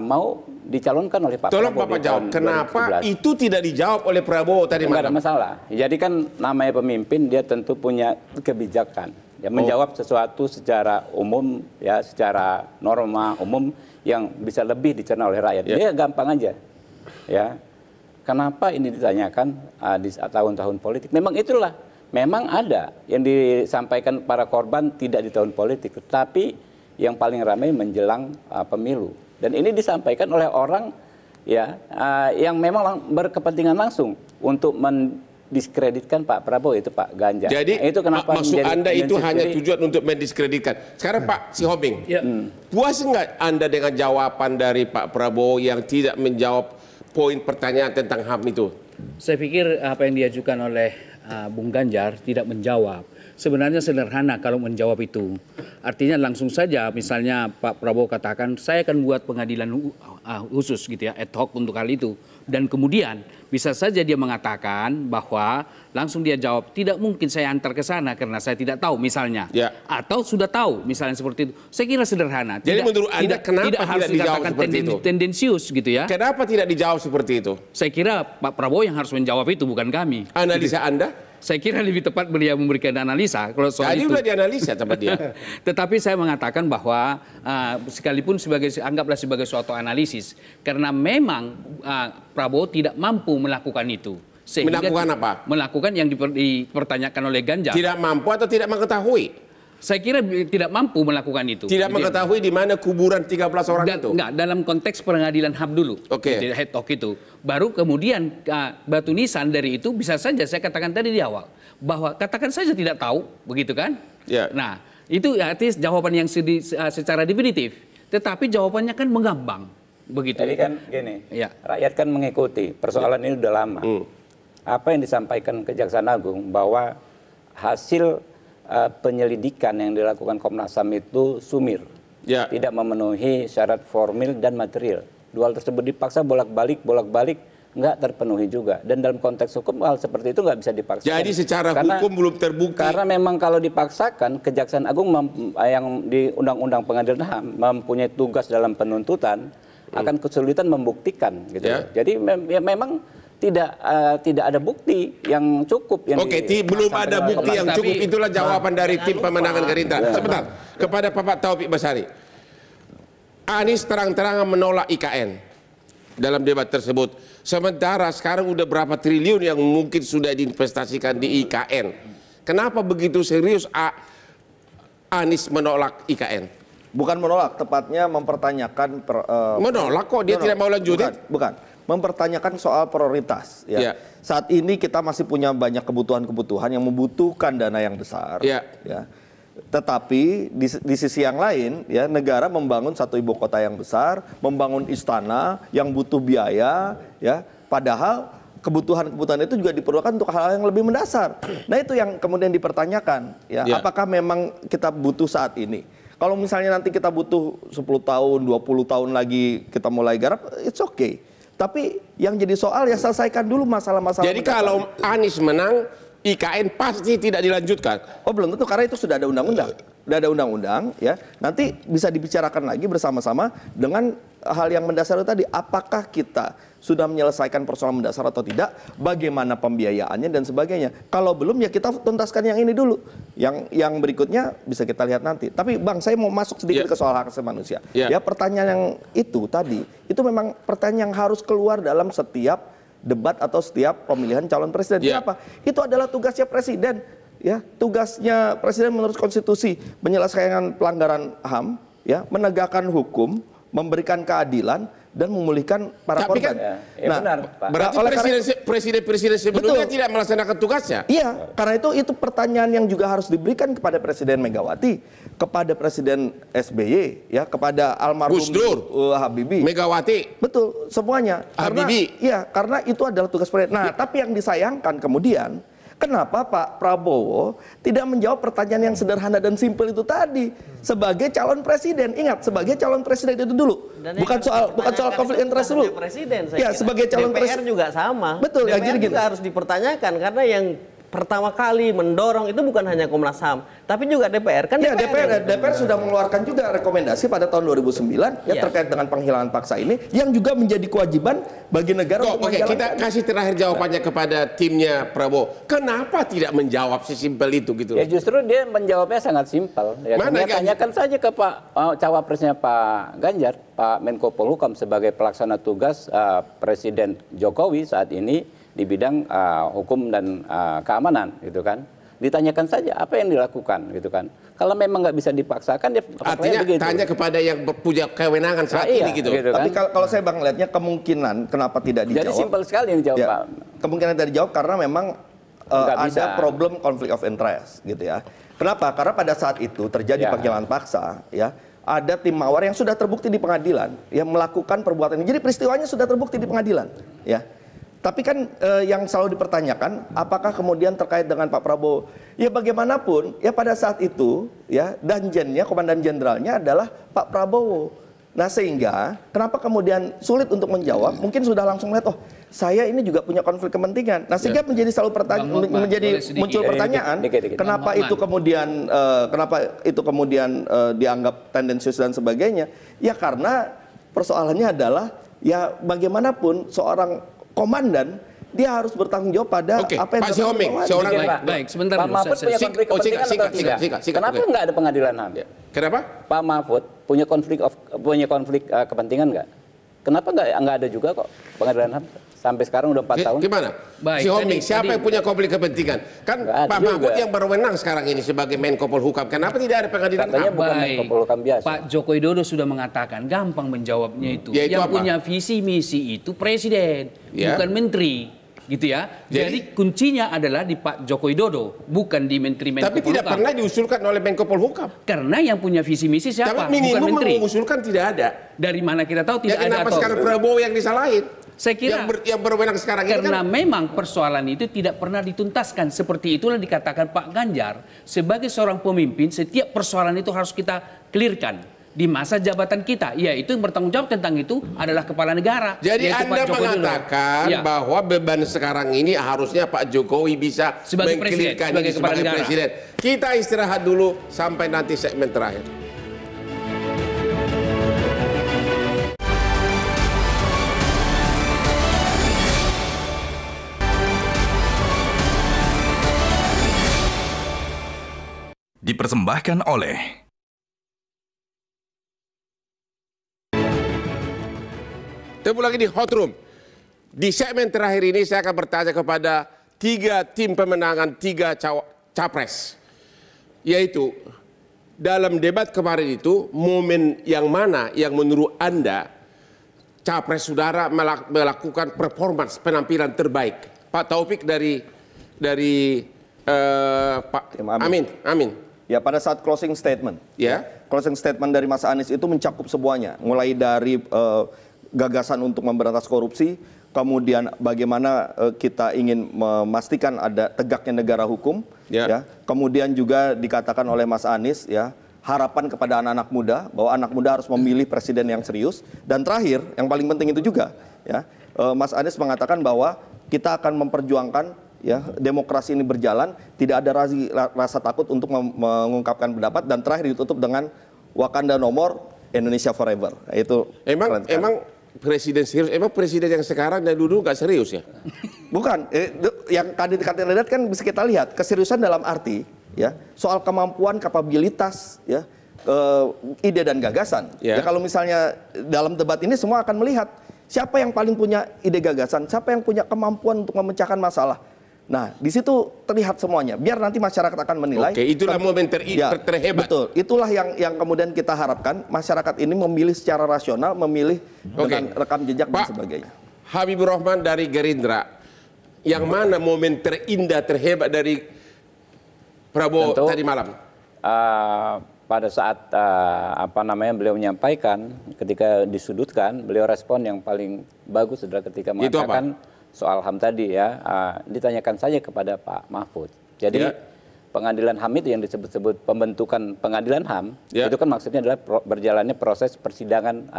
mau dicalonkan oleh Pak Prabowo. Tolong Bapak jawab, kenapa itu tidak dijawab oleh Prabowo tadi malam? Tidak ada masalah. Jadi kan namanya pemimpin, dia tentu punya kebijakan. Ya, menjawab sesuatu secara umum, ya secara norma umum yang bisa lebih dicerna oleh rakyat. Dia gampang aja. Ya, kenapa ini ditanyakan di tahun-tahun politik? Memang itulah. Memang ada yang disampaikan para korban tidak di tahun politik, tetapi yang paling ramai menjelang pemilu. Dan ini disampaikan oleh orang ya yang memang berkepentingan langsung untuk mendiskreditkan Pak Prabowo, itu Pak Ganjar. Jadi itu kenapa maksud Anda itu hanya tujuan untuk mendiskreditkan. Sekarang Pak Sihobing, puas nggak Anda dengan jawaban dari Pak Prabowo yang tidak menjawab poin pertanyaan tentang HAM itu? Saya pikir apa yang diajukan oleh Bung Ganjar tidak menjawab. Sebenarnya sederhana kalau menjawab itu. Artinya langsung saja misalnya Pak Prabowo katakan saya akan buat pengadilan khusus gitu ya, ad hoc untuk hal itu. Dan kemudian bisa saja dia mengatakan bahwa langsung dia jawab tidak mungkin saya antar ke sana karena saya tidak tahu misalnya. Atau sudah tahu misalnya seperti itu. Saya kira sederhana. Jadi menurut Anda kenapa tidak harus dijawab seperti itu? Tendensius gitu ya. Kenapa tidak dijawab seperti itu? Saya kira Pak Prabowo yang harus menjawab itu, bukan kami. Analisa Anda? Saya kira lebih tepat beliau memberikan analisa kalau soal tadi itu. Tadi udah dianalisa tempat dia. Tetapi saya mengatakan bahwa sekalipun anggaplah sebagai suatu analisis, karena memang Prabowo tidak mampu melakukan itu. Sehingga melakukan apa? Melakukan yang dipertanyakan oleh Ganjar. Tidak mampu atau tidak mengetahui? Saya kira tidak mampu melakukan itu. Tidak mengetahui di mana kuburan 13 orang itu? Enggak, dalam konteks pengadilan HAM dulu. Oke. Head talk itu. Baru kemudian batu nisan dari itu bisa saja saya katakan tadi di awal. Bahwa katakan saja tidak tahu, begitu kan? Ya. Nah, itu artinya jawaban yang secara definitif. Tetapi jawabannya kan mengambang. Begitu. Jadi kan gini, rakyat kan mengikuti. Persoalan ini udah lama. Apa yang disampaikan Kejaksaan Agung bahwa hasil penyelidikan yang dilakukan Komnas HAM itu sumir, tidak memenuhi syarat formil dan material. Dua hal tersebut dipaksa bolak-balik, nggak terpenuhi juga. Dan dalam konteks hukum hal seperti itu nggak bisa dipaksakan. Jadi secara hukum belum terbukti. Karena memang kalau dipaksakan, Kejaksaan Agung yang di Undang-Undang Pengadilan HAM mempunyai tugas dalam penuntutan akan kesulitan membuktikan, gitu. Jadi memang tidak ada bukti yang cukup. Belum ada bukti yang cukup. Itulah jawaban dari tim pemenangan Gerindra. Sebentar, kepada Bapak Taufik Basari. Anies terang-terangan menolak IKN dalam debat tersebut. Sementara sekarang udah berapa triliun yang mungkin sudah diinvestasikan di IKN. Kenapa begitu serius Anies menolak IKN? Bukan menolak, tepatnya mempertanyakan. Menolak kok, dia tidak mau lanjutin? Bukan. Mempertanyakan soal prioritas. Saat ini kita masih punya banyak kebutuhan-kebutuhan yang membutuhkan dana yang besar. Tetapi di sisi yang lain, negara membangun satu ibu kota yang besar, membangun istana yang butuh biaya, padahal kebutuhan-kebutuhan itu juga diperlukan untuk hal-hal yang lebih mendasar. Nah itu yang kemudian dipertanyakan, apakah memang kita butuh saat ini? Kalau misalnya nanti kita butuh 10 tahun, 20 tahun lagi kita mulai garap, it's okay. Tapi yang jadi soal selesaikan dulu masalah-masalah. Jadi kalau Anies menang, IKN pasti tidak dilanjutkan. Oh belum tentu, karena itu sudah ada undang-undang. Sudah ada undang-undang ya. Nanti bisa dibicarakan lagi bersama-sama dengan hal yang mendasar tadi. Apakah kita sudah menyelesaikan persoalan mendasar atau tidak? Bagaimana pembiayaannya dan sebagainya. Kalau belum ya kita tuntaskan yang ini dulu. Yang berikutnya bisa kita lihat nanti. Tapi Bang, saya mau masuk sedikit ke soal hak asasi manusia. Ya, pertanyaan yang itu tadi, itu memang pertanyaan yang harus keluar dalam setiap debat atau setiap pemilihan calon presiden. Kenapa? Itu adalah tugasnya presiden. Ya, tugasnya presiden menurut konstitusi menyelesaikan pelanggaran HAM, ya, menegakkan hukum, memberikan keadilan dan memulihkan para korban. Nah, benar, Pak. Berarti presiden sebelumnya tidak melaksanakan tugasnya. Iya, karena itu pertanyaan yang juga harus diberikan kepada Presiden Megawati, kepada Presiden SBY, ya, kepada almarhum Gus Dur, Habibie, Megawati, betul, semuanya. Habibie. Karena itu adalah tugas presiden. Nah, tapi yang disayangkan kemudian, kenapa Pak Prabowo tidak menjawab pertanyaan yang sederhana dan simpel itu tadi sebagai calon presiden? Ingat, sebagai calon presiden itu dulu, bukan soal konflik interest dulu. Presiden, ya, sebagai calon presiden juga sama. Betul, DPR juga harus dipertanyakan karena yang pertama kali mendorong itu bukan hanya Komnas HAM, tapi juga DPR. Kan ya, DPR sudah mengeluarkan juga rekomendasi pada tahun 2009 ya, terkait dengan penghilangan paksa ini yang juga menjadi kewajiban bagi negara untuk menjalankan. Kita kasih terakhir jawabannya kepada timnya Prabowo. Kenapa tidak menjawab sesimpel itu gitu? Ya justru dia menjawabnya sangat simpel. Ya, tanyakan saja ke Pak cawapresnya Pak Ganjar, Pak Menko Polhukam sebagai pelaksana tugas Presiden Jokowi saat ini di bidang hukum dan keamanan, gitu kan. Ditanyakan saja apa yang dilakukan, gitu kan. Kalau memang nggak bisa dipaksakan, dia artinya begitu. Tanya kepada yang punya kewenangan saat ini, gitu. Tapi kalau saya Bang lihatnya kemungkinan kenapa tidak dijawab. Jadi simpel sekali yang dijawab, Pak. Kemungkinan tidak dijawab karena memang ada problem conflict of interest, gitu ya. Kenapa? Karena pada saat itu terjadi penghilangan paksa, ya. Ada tim mawar yang sudah terbukti di pengadilan, yang melakukan perbuatan ini. Jadi peristiwanya sudah terbukti di pengadilan, ya. Tapi kan yang selalu dipertanyakan, apakah kemudian terkait dengan Pak Prabowo? Ya bagaimanapun, ya pada saat itu, ya danjennya, komandan jenderalnya adalah Pak Prabowo. Nah sehingga, kenapa kemudian sulit untuk menjawab? Mungkin sudah langsung lihat, oh saya ini juga punya konflik kepentingan. Nah sehingga menjadi selalu muncul pertanyaan, kenapa itu kemudian dianggap tendensius dan sebagainya? Ya karena persoalannya adalah, ya bagaimanapun seorang komandan dia harus bertanggung jawab pada apa yang Pak Sihombing, seorang baik sebentar Pak Mahfud punya konflik kepentingan atau tidak? Kenapa nggak ada pengadilan HAM? Kenapa? Pak Mahfud punya konflik kepentingan nggak? Kenapa nggak ada juga kok pengadilan HAM? Sampai sekarang udah 4 tahun. Gimana? Sihombing, siapa yang punya konflik kepentingan? Kan Pak Mahfud yang berwenang sekarang ini sebagai Menko Polhukam. Kenapa tidak ada pengadilan HAM? Bukan Menko Polhukam biasa. Pak Joko Widodo sudah mengatakan, gampang menjawabnya itu. Yang punya visi misi itu presiden, bukan menteri. Gitu ya. Jadi kuncinya adalah di Pak Joko Widodo, bukan di Menteri Menko Polhukam. Tapi tidak pernah diusulkan oleh Menko Polhukam. Karena yang punya visi misi siapa? Tapi minimum bukan menteri. mengusulkan tidak ada. Dari mana kita tahu tidak ada? Kenapa sekarang Prabowo yang disalahin? Saya kira yang berwenang sekarang ini karena memang persoalan itu tidak pernah dituntaskan. Seperti itulah dikatakan Pak Ganjar, sebagai seorang pemimpin setiap persoalan itu harus kita clearkan di masa jabatan kita. Yaitu yang bertanggung jawab tentang itu adalah kepala negara. Jadi Anda mengatakan bahwa beban sekarang ini harusnya Pak Jokowi bisa mengklirkan ini sebagai presiden. Kita istirahat dulu sampai nanti segmen terakhir. Dipersembahkan oleh Temu lagi di Hot Room. Di segmen terakhir ini saya akan bertanya kepada 3 tim pemenangan 3 capres. Yaitu dalam debat kemarin itu momen yang mana yang menurut Anda capres saudara melakukan performance penampilan terbaik? Pak Taufik dari Pak Amin. Ya pada saat closing statement, closing statement dari Mas Anies itu mencakup semuanya, mulai dari gagasan untuk memberantas korupsi, kemudian bagaimana kita ingin memastikan ada tegaknya negara hukum, kemudian juga dikatakan oleh Mas Anies, harapan kepada anak-anak muda bahwa anak muda harus memilih presiden yang serius, dan terakhir yang paling penting itu juga, Mas Anies mengatakan bahwa kita akan memperjuangkan ya demokrasi ini berjalan, tidak ada rasa takut untuk mengungkapkan pendapat, dan terakhir ditutup dengan Wakanda No More, Indonesia Forever. Itu emang presiden serius, emang presiden yang sekarang dan dulu nggak serius ya? Bukan, yang kandidat kan bisa kita lihat keseriusan dalam arti ya soal kemampuan, kapabilitas, ya ide dan gagasan. Ya, kalau misalnya dalam debat ini semua akan melihat siapa yang paling punya ide gagasan, siapa yang punya kemampuan untuk memecahkan masalah. Nah, di situ terlihat semuanya. Biar nanti masyarakat akan menilai. Oke, itulah momen terhebat. Betul, itulah yang kemudian kita harapkan masyarakat ini memilih secara rasional, memilih dengan rekam jejak dan sebagainya. Habibur Rahman dari Gerindra, yang mana momen terindah, terhebat dari Prabowo tadi malam? Pada saat beliau menyampaikan, ketika disudutkan, beliau respon yang paling bagus adalah ketika mengatakan soal HAM tadi ya, ditanyakan saja kepada Pak Mahfud. Jadi pengadilan HAM itu yang disebut-sebut pembentukan pengadilan HAM, itu kan maksudnya adalah berjalannya proses persidangan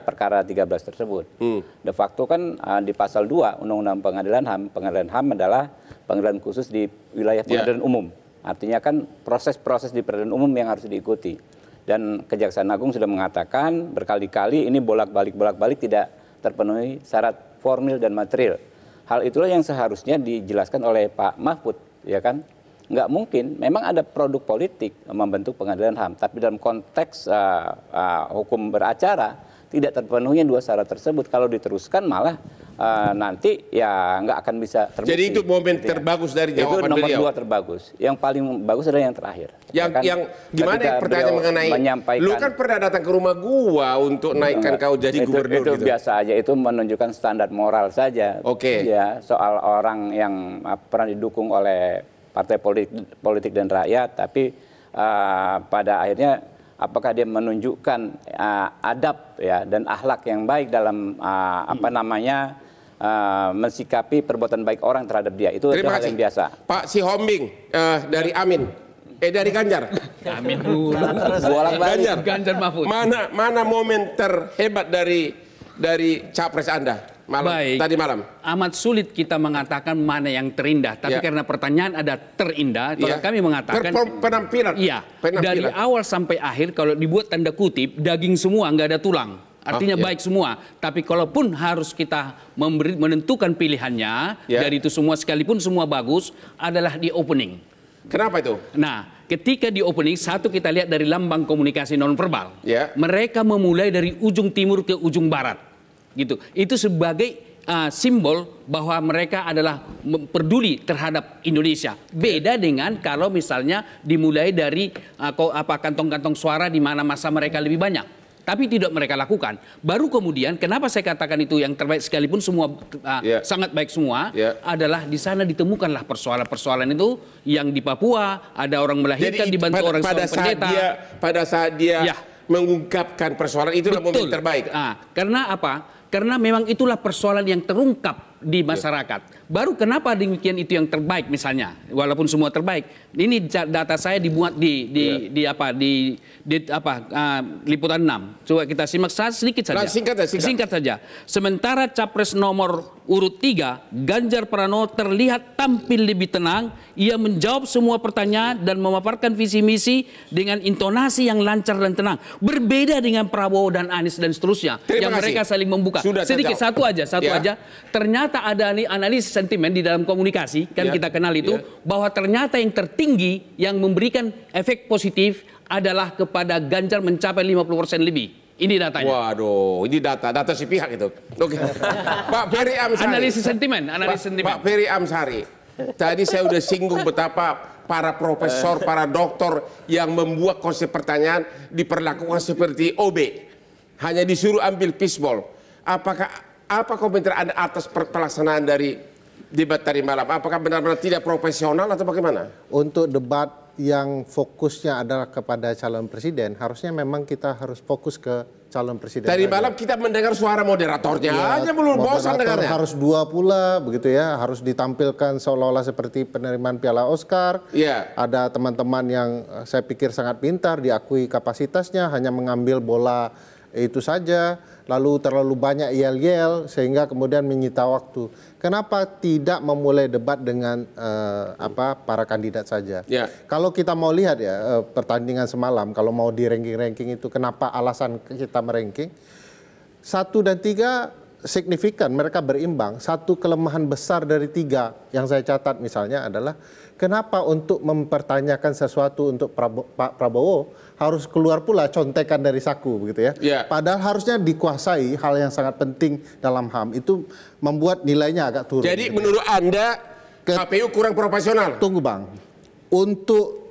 perkara 13 tersebut. De facto kan di pasal 2 Undang-Undang pengadilan HAM adalah pengadilan khusus di wilayah pengadilan umum. Artinya kan proses-proses di peradilan umum yang harus diikuti. Dan Kejaksaan Agung sudah mengatakan berkali-kali ini bolak-balik tidak terpenuhi syarat formil dan material. Hal itulah yang seharusnya dijelaskan oleh Pak Mahfud, ya kan? Nggak mungkin, memang ada produk politik membentuk pengadilan HAM, tapi dalam konteks hukum beracara tidak terpenuhi dua syarat tersebut. Kalau diteruskan malah nanti ya nggak akan bisa terbukti. Jadi itu momen terbagus dari jawaban beliau. Itu nomor 2 terbagus. Yang paling bagus adalah yang terakhir. Yang gimana ya pertanyaan mengenai lu kan pernah datang ke rumah gua untuk naikkan kau jadi gubernur itu gitu. Biasa aja, itu menunjukkan standar moral saja. Ya, soal orang yang pernah didukung oleh partai politik dan rakyat, tapi pada akhirnya apakah dia menunjukkan adab ya dan akhlak yang baik dalam mensikapi perbuatan baik orang terhadap dia. Itu hal yang biasa. Pak Sihombing dari Amin. Dari Ganjar. Amin dulu. Ganjar Mahfud. Mana momen terhebat dari capres Anda tadi malam? Amat sulit kita mengatakan mana yang terindah, tapi karena pertanyaan ada terindah, kalau kami mengatakan penampilan. Iya. Dari awal sampai akhir kalau dibuat tanda kutip daging semua, nggak ada tulang. Artinya baik semua. Tapi kalaupun harus kita menentukan pilihannya dari itu semua, sekalipun semua bagus, adalah di opening. Kenapa itu? Nah, ketika di opening, satu kita lihat dari lambang komunikasi nonverbal. Mereka memulai dari ujung timur ke ujung barat. Gitu. Itu sebagai simbol bahwa mereka adalah peduli terhadap Indonesia. Beda dengan kalau misalnya dimulai dari kantong-kantong suara di mana masa mereka lebih banyak. Tapi tidak mereka lakukan. Baru kemudian, kenapa saya katakan itu yang terbaik sekalipun semua sangat baik semua, adalah di sana ditemukanlah persoalan-persoalan itu yang di Papua ada orang melahirkan dibantu orang pendeta. Pada saat dia mengungkapkan persoalan itulah momen terbaik. Karena apa? Karena memang itulah persoalan yang terungkap di masyarakat. Baru kenapa demikian itu yang terbaik misalnya, walaupun semua terbaik. Ini data saya dibuat di Liputan 6. Coba kita simak sedikit saja. Singkat saja. Sementara capres nomor urut 3, Ganjar Pranowo terlihat tampil lebih tenang. Ia menjawab semua pertanyaan dan memaparkan visi misi dengan intonasi yang lancar dan tenang. Berbeda dengan Prabowo dan Anies dan seterusnya yang mereka saling membuka. Sedikit satu aja. Ternyata ada analisis sentimen di dalam komunikasi, kan kita kenal itu, bahwa ternyata yang tertinggi yang memberikan efek positif adalah kepada Ganjar mencapai 50% lebih. Ini datanya. Waduh, ini data si pihak itu. Oke. Pak Ferry Amsari. Analisis sentimen. Pak Ferry Amsari. Tadi saya udah singgung betapa para profesor, para doktor yang membuat konsep pertanyaan diperlakukan seperti OB. Hanya disuruh ambil fishball. Apa komentar Anda atas pelaksanaan dari debat tadi malam? Apakah benar-benar tidak profesional atau bagaimana? Untuk debat yang fokusnya adalah kepada calon presiden, harusnya memang kita harus fokus ke calon presiden. Tadi malam kita mendengar suara moderatornya aja belum bosan dengarnya. Harus dua pula begitu ya, harus ditampilkan seolah-olah seperti penerimaan Piala Oscar. Ada teman-teman yang saya pikir sangat pintar, diakui kapasitasnya, hanya mengambil bola itu saja. lalu terlalu banyak yel-yel sehingga kemudian menyita waktu. Kenapa tidak memulai debat dengan para kandidat saja? Kalau kita mau lihat ya pertandingan semalam, kalau mau di ranking-ranking itu kenapa alasan kita meranking? 1 dan 3 signifikan, mereka berimbang. Satu kelemahan besar dari 3 yang saya catat misalnya adalah kenapa untuk mempertanyakan sesuatu untuk Pak Prabowo harus keluar pula contekan dari saku begitu ya. Padahal harusnya dikuasai hal yang sangat penting dalam HAM itu membuat nilainya agak turun. Jadi menurut Anda KPU kurang profesional? Tunggu Bang, untuk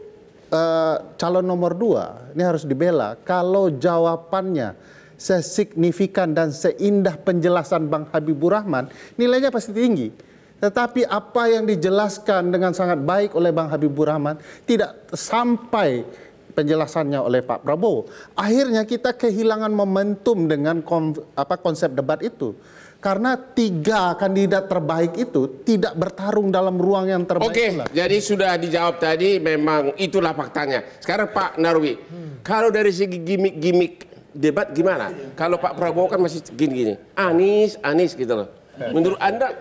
calon nomor 2 ini harus dibela kalau jawabannya sesignifikan dan seindah penjelasan Bang Habibur Rahman, nilainya pasti tinggi. Tetapi apa yang dijelaskan dengan sangat baik oleh Bang Habibur Rahman tidak sampai penjelasannya oleh Pak Prabowo. Akhirnya kita kehilangan momentum dengan konsep debat itu. Karena 3 kandidat terbaik itu tidak bertarung dalam ruang yang terbaik. Oke, jadi sudah dijawab tadi, memang itulah faktanya. Sekarang Pak Narwi, kalau dari segi gimmick debat gimana? Kalau Pak Prabowo kan masih gini-gini, Anies gitu loh. Menurut Anda,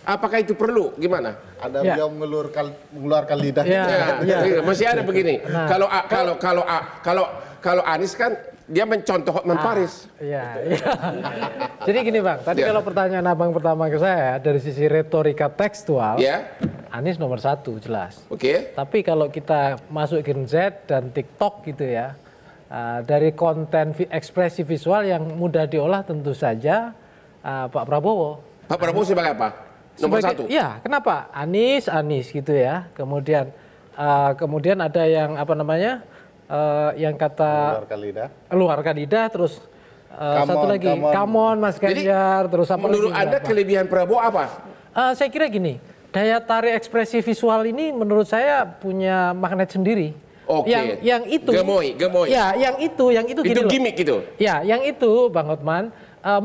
apakah itu perlu? Gimana? Ada beliau mengeluarkan lidahnya. Masih ada begini. Kalau Anies kan dia mencontoh Hotman Paris. Jadi gini Bang, tadi kalau pertanyaan Abang pertama ke saya dari sisi retorika tekstual, Anies nomor 1 jelas. Tapi kalau kita masukin Z dan TikTok gitu ya, dari konten ekspresi visual yang mudah diolah tentu saja Pak Prabowo. Pak Prabowo sebagai apa? Nomor 1? Iya, kenapa? Anies gitu ya. Kemudian ada yang yang kata keluarkan lidah, terus satu lagi come on Mas Ganjar. Jadi, terus apa menurut Anda kelebihan Prabowo apa? Saya kira gini, daya tarik ekspresi visual ini menurut saya punya magnet sendiri. Yang itu gemoy. Ya, yang itu itu gimmick gitu. Ya, yang itu Bang Hotman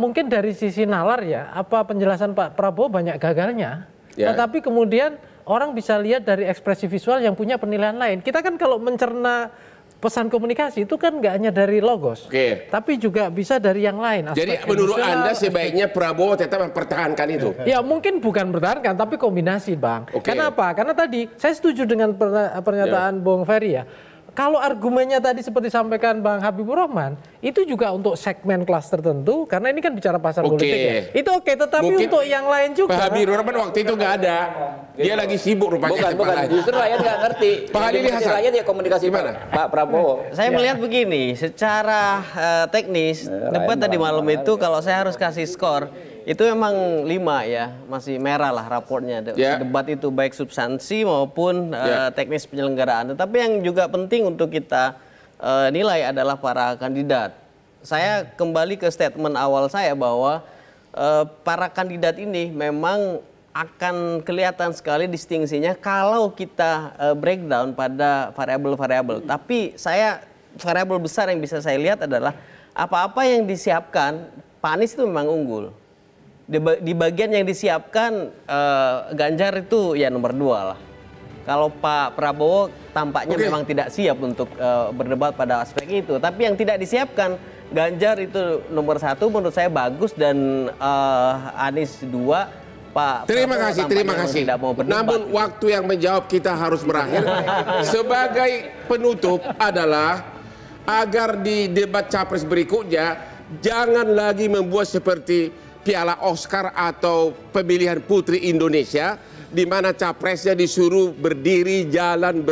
mungkin dari sisi nalar ya, apa penjelasan Pak Prabowo banyak gagalnya. Tetapi kemudian orang bisa lihat dari ekspresi visual yang punya penilaian lain. Kita kan kalau mencerna pesan komunikasi itu kan nggak hanya dari logos, tapi juga bisa dari yang lain. Jadi menurut Anda sebaiknya Prabowo tetap mempertahankan itu? Ya mungkin bukan mempertahankan, tapi kombinasi Bang. Kenapa? Karena tadi saya setuju dengan pernyataan Bung Ferry ya. Kalau argumennya tadi seperti sampaikan Bang Habibur Rahman, itu juga untuk segmen kelas tertentu, karena ini kan bicara pasar politik ya. Itu tetapi mungkin untuk yang lain juga. Pak Habibur Rahman waktu itu nggak ada. Dia lagi sibuk rupanya. Bukan. Justru rakyat nggak ngerti. Pak Halili Hasan. Rakyat ya komunikasi mana? Pak Prabowo. Saya melihat begini, secara teknis, debat tadi malam itu kalau saya harus kasih skor, itu memang 5 ya, masih merah lah raportnya. Debat itu baik substansi maupun teknis penyelenggaraan. Tetapi yang juga penting untuk kita nilai adalah para kandidat. Saya kembali ke statement awal saya bahwa para kandidat ini memang akan kelihatan sekali distingsinya kalau kita breakdown pada variabel-variabel. Tapi variabel besar yang bisa saya lihat adalah apa-apa yang disiapkan, Pak Anies itu memang unggul. Di bagian yang disiapkan Ganjar itu ya nomor 2 lah. Kalau Pak Prabowo tampaknya memang tidak siap untuk berdebat pada aspek itu. Tapi yang tidak disiapkan, Ganjar itu nomor 1 menurut saya bagus, dan Anies 2. Pak terima kasih. Tidak mau berdebat. Namun waktu yang menjawab kita harus berakhir. Sebagai penutup adalah agar di debat capres berikutnya jangan lagi membuat seperti Piala Oscar atau pemilihan Putri Indonesia, di mana capresnya disuruh berdiri jalan.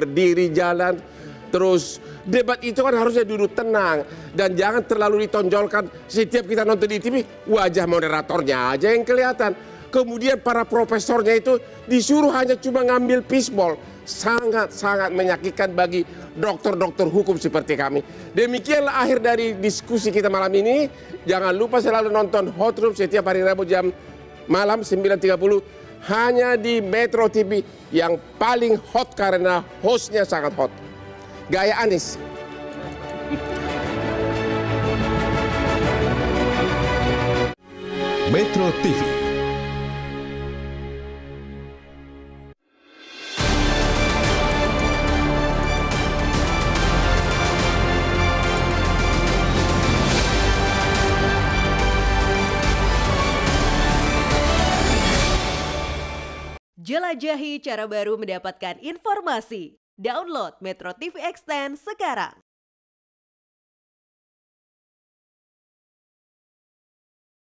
Terus debat itu kan harusnya duduk tenang dan jangan terlalu ditonjolkan. Setiap kita nonton di TV, wajah moderatornya aja yang kelihatan. Kemudian para profesornya itu disuruh hanya cuma ngambil fishball. Sangat-sangat menyakitkan bagi dokter-dokter hukum seperti kami. Demikianlah akhir dari diskusi kita malam ini. Jangan lupa selalu nonton Hot Room setiap hari Rabu jam malam 9.30 hanya di Metro TV yang paling hot karena hostnya sangat hot. Gaya Anies. Metro TV. Jelajahi cara baru mendapatkan informasi. Download Metro TV Extend sekarang.